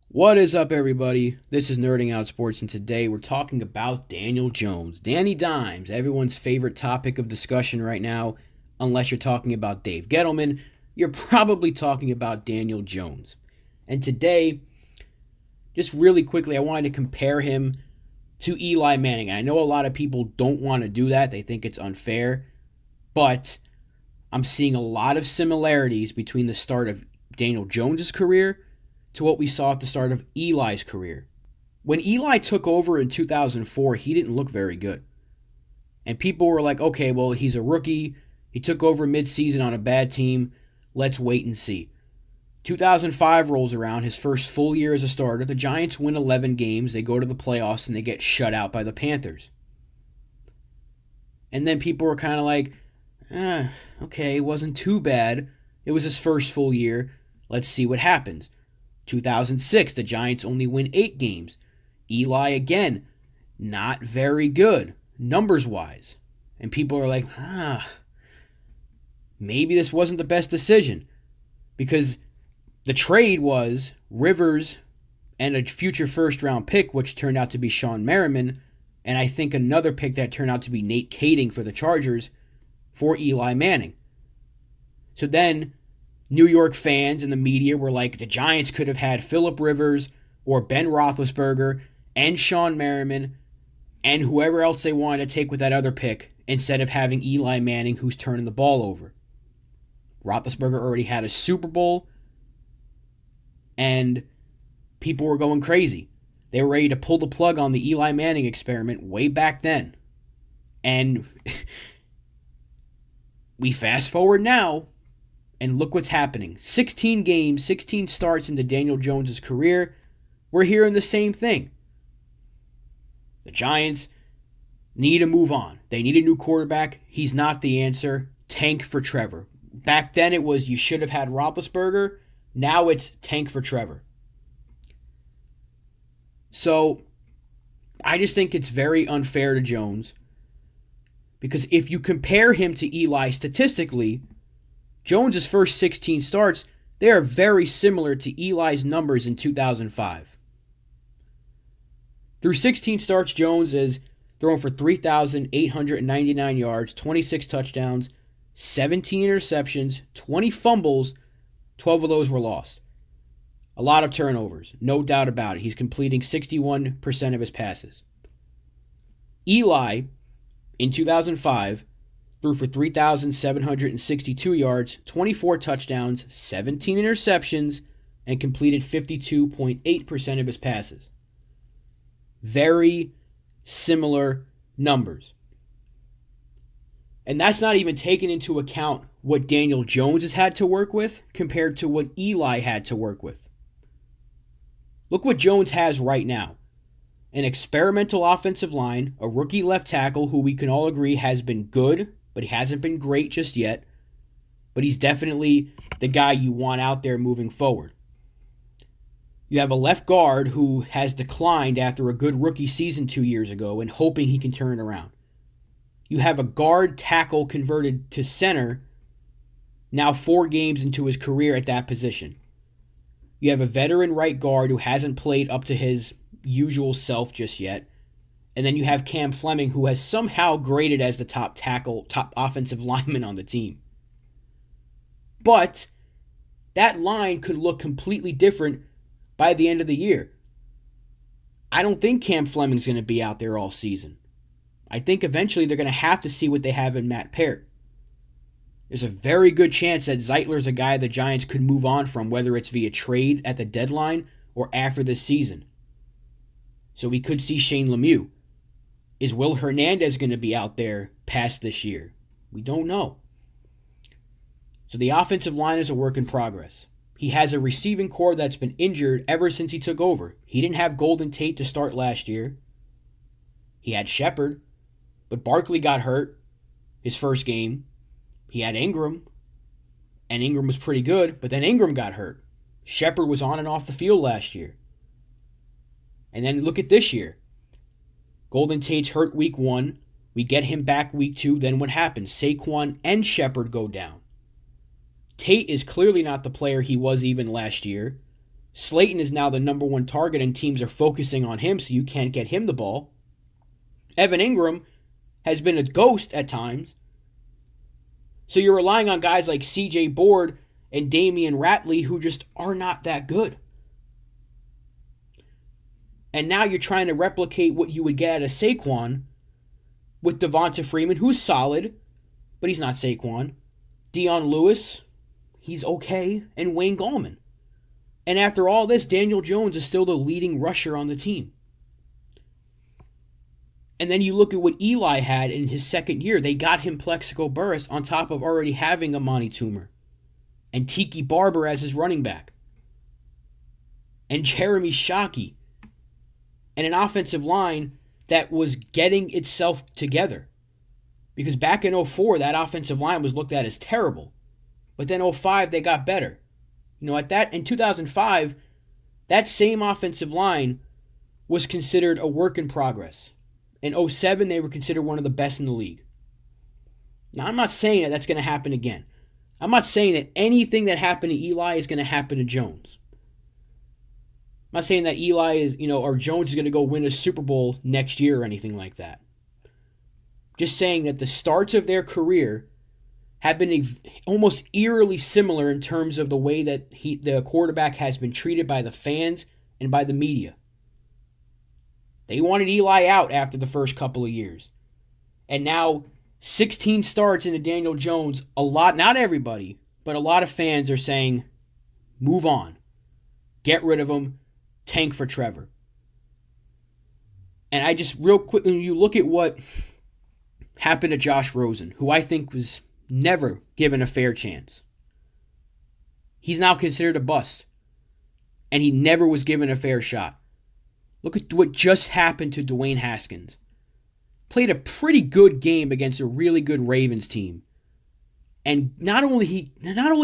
What is up, everybody? This is NerdingOutSports, and today we're talking about Daniel Jones. Danny Dimes, everyone's favorite topic of discussion right now. Unless you're talking about Dave Gettleman, you're probably talking about Daniel Jones. And today, just really quickly, I wanted to compare him to Eli Manning. I know a lot of people don't want to do that. They think it's unfair. But I'm seeing a lot of similarities between the start of Daniel Jones' career to what we saw at the start of Eli's career. When Eli took over in 2004, he didn't look very good. And people were like, okay, well, he's a rookie. He took over midseason on a bad team. Let's wait and see. 2005 rolls around, his first full year as a starter. The Giants win 11 games. They go to the playoffs, and they get shut out by the Panthers. And then people were kind of like, okay, it wasn't too bad. It was his first full year. Let's see what happens. 2006, the Giants only win 8 games. Eli, again, not very good, numbers-wise. And people are like, maybe this wasn't the best decision. Because the trade was Rivers and a future first-round pick, which turned out to be Sean Merriman, and I think another pick that turned out to be Nate Kading for the Chargers for Eli Manning. So then New York fans and the media were like, the Giants could have had Phillip Rivers or Ben Roethlisberger and Sean Merriman and whoever else they wanted to take with that other pick instead of having Eli Manning, who's turning the ball over. Roethlisberger already had a Super Bowl, and people were going crazy. They were ready to pull the plug on the Eli Manning experiment way back then. And we fast forward now, and look what's happening. 16 games, 16 starts into Daniel Jones' career. We're hearing the same thing. The Giants need to move on. They need a new quarterback. He's not the answer. Tank for Trevor. Back then it was you should have had Roethlisberger. Now it's tank for Trevor. So I just think it's very unfair to Jones. Because if you compare him to Eli statistically, Jones' first 16 starts, they are very similar to Eli's numbers in 2005. Through 16 starts, Jones is throwing for 3,899 yards, 26 touchdowns, 17 interceptions, 20 fumbles, 12 of those were lost. A lot of turnovers, no doubt about it. He's completing 61% of his passes. Eli, in 2005, threw for 3,762 yards, 24 touchdowns, 17 interceptions, and completed 52.8% of his passes. Very similar numbers. And that's not even taking into account what Daniel Jones has had to work with compared to what Eli had to work with. Look what Jones has right now. An experimental offensive line, a rookie left tackle who we can all agree has been good, but he hasn't been great just yet. But he's definitely the guy you want out there moving forward. You have a left guard who has declined after a good rookie season 2 years ago and hoping he can turn it around. You have a guard tackle converted to center now 4 games into his career at that position. You have a veteran right guard who hasn't played up to his usual self just yet. And then you have Cam Fleming, who has somehow graded as the top offensive lineman on the team. But that line could look completely different by the end of the year. I don't think Cam Fleming's going to be out there all season. I think eventually they're going to have to see what they have in Matt Peart. There's a very good chance that Zeitler's a guy the Giants could move on from, whether it's via trade at the deadline or after this season. So we could see Shane Lemieux. Is Will Hernandez going to be out there past this year? We don't know. So the offensive line is a work in progress. He has a receiving core that's been injured ever since he took over. He didn't have Golden Tate to start last year. He had Shepard, but Barkley got hurt his first game. He had Ingram, and Ingram was pretty good, but then Ingram got hurt. Shepard was on and off the field last year. And then look at this year. Golden Tate's hurt week 1. We get him back week 2. Then what happens? Saquon and Shepard go down. Tate is clearly not the player he was even last year. Slayton is now the number one target, and teams are focusing on him, so you can't get him the ball. Evan Ingram has been a ghost at times. So you're relying on guys like C.J. Board and Damian Ratley who just are not that good. And now you're trying to replicate what you would get out of Saquon with Devonta Freeman, who's solid, but he's not Saquon. Dion Lewis, he's okay, and Wayne Gallman. And after all this, Daniel Jones is still the leading rusher on the team. And then you look at what Eli had in his second year. They got him Plexico Burress on top of already having Amani Toomer and Tiki Barber as his running back and Jeremy Shockey and an offensive line that was getting itself together. Because back in 2004, that offensive line was looked at as terrible. But then 2005, they got better. In 2005, that same offensive line was considered a work in progress. In 2007, they were considered one of the best in the league. Now, I'm not saying that that's going to happen again. I'm not saying that anything that happened to Eli is going to happen to Jones. I'm not saying that Eli is, or Jones is going to go win a Super Bowl next year or anything like that. Just saying that the starts of their career have been almost eerily similar in terms of the way that the quarterback has been treated by the fans and by the media. They wanted Eli out after the first couple of years. And now 16 starts into Daniel Jones, not everybody, but a lot of fans are saying, move on. Get rid of him. Tank for Trevor. And I just, real quick, when you look at what happened to Josh Rosen, who I think was never given a fair chance. He's now considered a bust. And he never was given a fair shot. Look at what just happened to Dwayne Haskins. Played a pretty good game against a really good Ravens team. And not only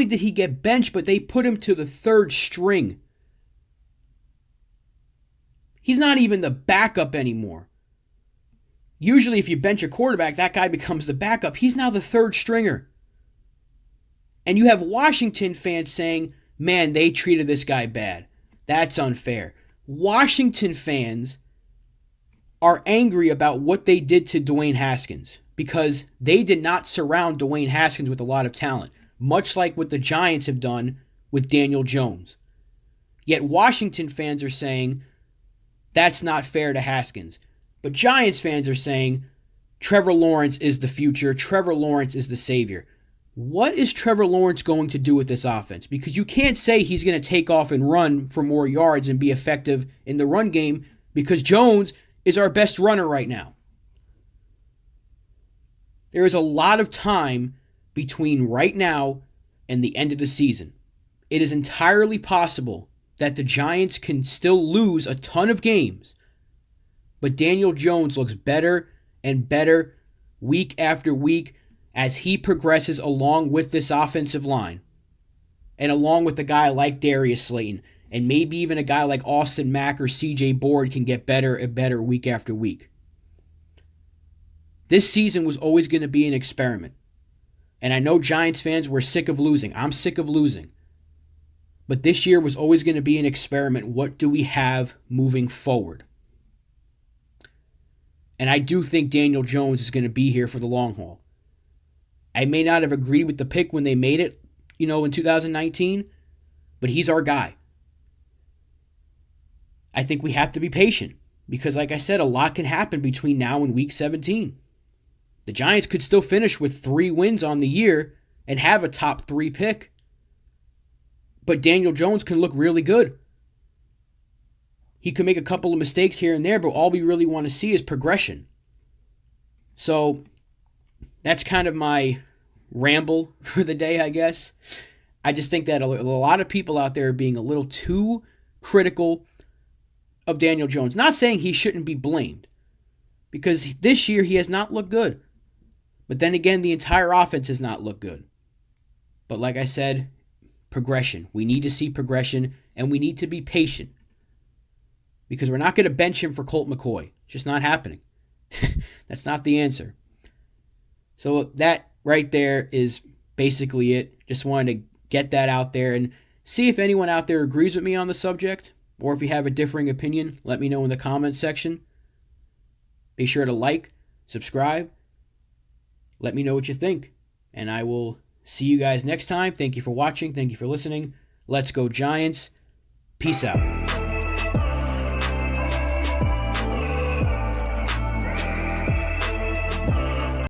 did he get benched, but they put him to the third string. He's not even the backup anymore. Usually if you bench a quarterback, that guy becomes the backup. He's now the third stringer. And you have Washington fans saying, man, they treated this guy bad. That's unfair. Washington fans are angry about what they did to Dwayne Haskins because they did not surround Dwayne Haskins with a lot of talent, much like what the Giants have done with Daniel Jones. Yet Washington fans are saying that's not fair to Haskins. But Giants fans are saying Trevor Lawrence is the future. Trevor Lawrence is the savior. What is Trevor Lawrence going to do with this offense? Because you can't say he's going to take off and run for more yards and be effective in the run game because Jones is our best runner right now. There is a lot of time between right now and the end of the season. It is entirely possible that the Giants can still lose a ton of games, but Daniel Jones looks better and better week after week as he progresses along with this offensive line and along with a guy like Darius Slayton and maybe even a guy like Austin Mack or C.J. Board can get better and better week after week. This season was always going to be an experiment. And I know Giants fans were sick of losing. I'm sick of losing. But this year was always going to be an experiment. What do we have moving forward? And I do think Daniel Jones is going to be here for the long haul. I may not have agreed with the pick when they made it, in 2019, but he's our guy. I think we have to be patient because, like I said, a lot can happen between now and week 17. The Giants could still finish with 3 wins on the year and have a top 3 pick. But Daniel Jones can look really good. He could make a couple of mistakes here and there, but all we really want to see is progression. So that's kind of my ramble for the day, I guess. I just think that a lot of people out there are being a little too critical of Daniel Jones. Not saying he shouldn't be blamed, because this year he has not looked good. But then again, the entire offense has not looked good. But like I said, progression. We need to see progression, and we need to be patient. Because we're not going to bench him for Colt McCoy. It's just not happening. That's not the answer. So that right there is basically it. Just wanted to get that out there and see if anyone out there agrees with me on the subject, or if you have a differing opinion, let me know in the comments section. Be sure to like, subscribe, let me know what you think, and I will see you guys next time. Thank you for watching. Thank you for listening. Let's go Giants. Peace out.